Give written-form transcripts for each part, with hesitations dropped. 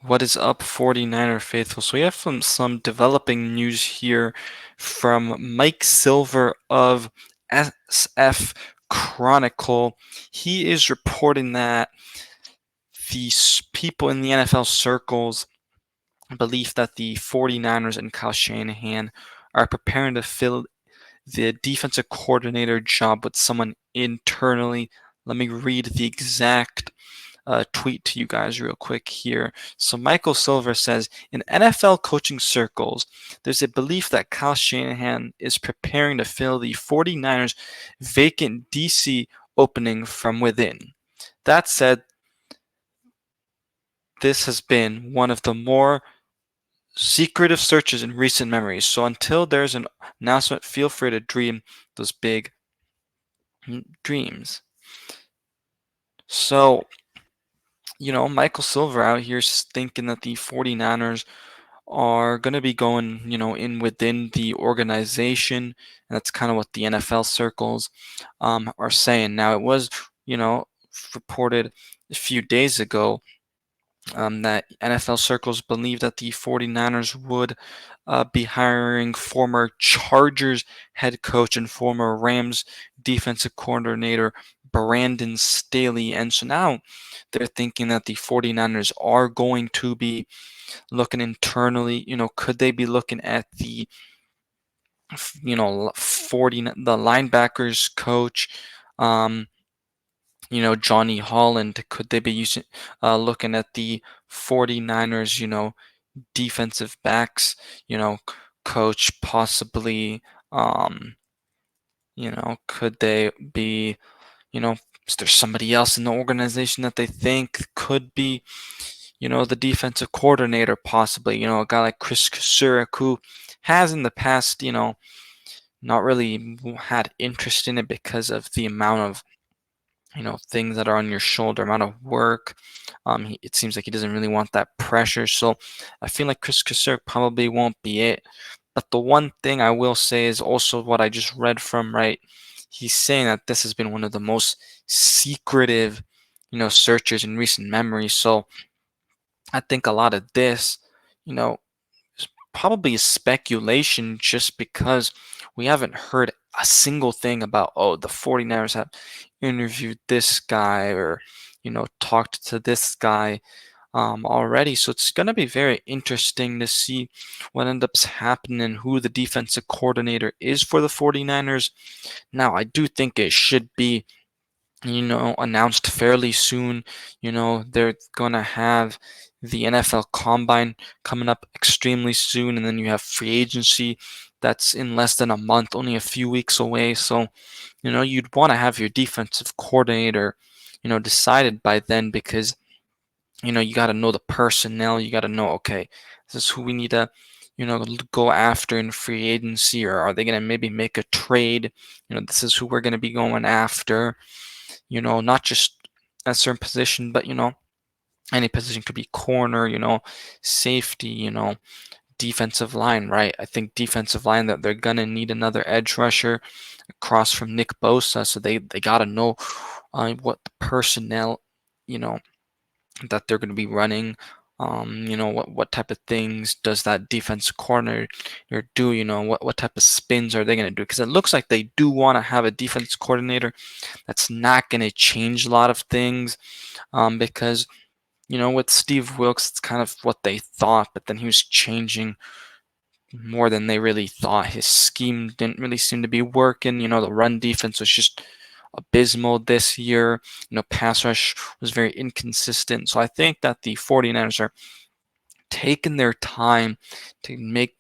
What is up, 49er faithful? So we have some developing news here from Mike Silver of SF Chronicle. He is reporting that the people in the NFL circles believe that the 49ers and Kyle Shanahan are preparing to fill the defensive coordinator job with someone internally. Let me read the exact tweet to you guys real quick here. So Michael Silver says, in NFL coaching circles, there's a belief that Kyle Shanahan is preparing to fill the 49ers vacant DC opening from within. That said, this has been one of the more secretive searches in recent memory. So until there's an announcement, feel free to dream those big dreams. So, Michael Silver out here thinking that the 49ers are going to be going, in within the organization. And that's kind of what the NFL circles are saying. Now, it was, reported a few days ago that NFL circles believe that the 49ers would be hiring former Chargers head coach and former Rams defensive coordinator Brandon Staley. And so now they're thinking that the 49ers are going to be looking internally. Could they be looking at the 40 the linebackers coach, Johnny Holland? Could they be looking at the 49ers, defensive backs, coach possibly? um could they be, is there somebody else in the organization that they think could be, the defensive coordinator possibly, a guy like Chris Kasurek, who has in the past, not really had interest in it because of the amount of, things that are on your shoulder, amount of work. It seems like he doesn't really want that pressure. So I feel like Chris Kasurek probably won't be it. But the one thing I will say is also what I just read from, right? He's saying that this has been one of the most secretive, searches in recent memory. So I think a lot of this, you know, is probably speculation just because we haven't heard a single thing about, oh, the 49ers have interviewed this guy or, talked to this guy already. So it's going to be very interesting to see what ends up happening and who the defensive coordinator is for the 49ers. Now, I do think it should be, announced fairly soon. They're going to have the NFL Combine coming up extremely soon, and then you have free agency that's in less than a month, only a few weeks away. So, you'd want to have your defensive coordinator, decided by then because, you got to know the personnel. You got to know, okay, this is who we need to, go after in free agency, or are they going to maybe make a trade? This is who we're going to be going after, not just a certain position, but, any position could be corner, safety, defensive line, right? I think defensive line that they're gonna need another edge rusher across from Nick Bosa, so they gotta know what the personnel, you know, that they're gonna be running. What type of things does that defense coordinator do? What type of spins are they gonna do? Because it looks like they do want to have a defense coordinator that's not gonna change a lot of things, because with Steve Wilkes, it's kind of what they thought, but then he was changing more than they really thought. His scheme didn't really seem to be working. The run defense was just abysmal this year. Pass rush was very inconsistent. So I think that the 49ers are taking their time to make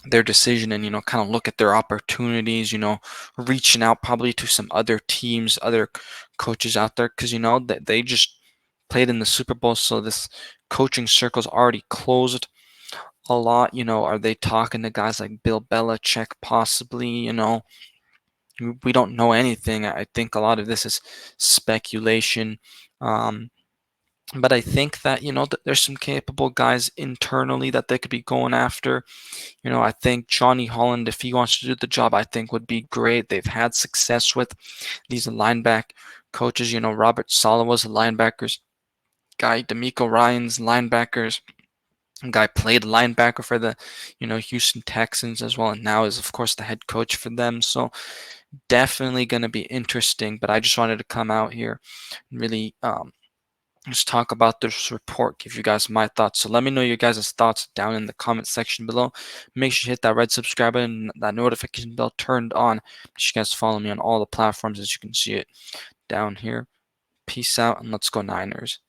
their decision and, kind of look at their opportunities, reaching out probably to some other teams, other coaches out there, because, that they just played in the Super Bowl. So this coaching circle's already closed a lot. Are they talking to guys like Bill Belichick possibly? We don't know anything. I think a lot of this is speculation. But I think that, that there's some capable guys internally that they could be going after. I think Johnny Holland, if he wants to do the job, I think would be great. They've had success with these linebacker coaches. Robert Saleh was a linebackers guy D'Amico Ryans, linebackers. Guy played linebacker for the, Houston Texans as well, and now is of course the head coach for them. So definitely going to be interesting. But I just wanted to come out here and really just talk about this report, give you guys my thoughts. So let me know your guys' thoughts down in the comment section below. Make sure you hit that red subscribe button and that notification bell turned on. Make sure you guys follow me on all the platforms as you can see it down here. Peace out and let's go Niners.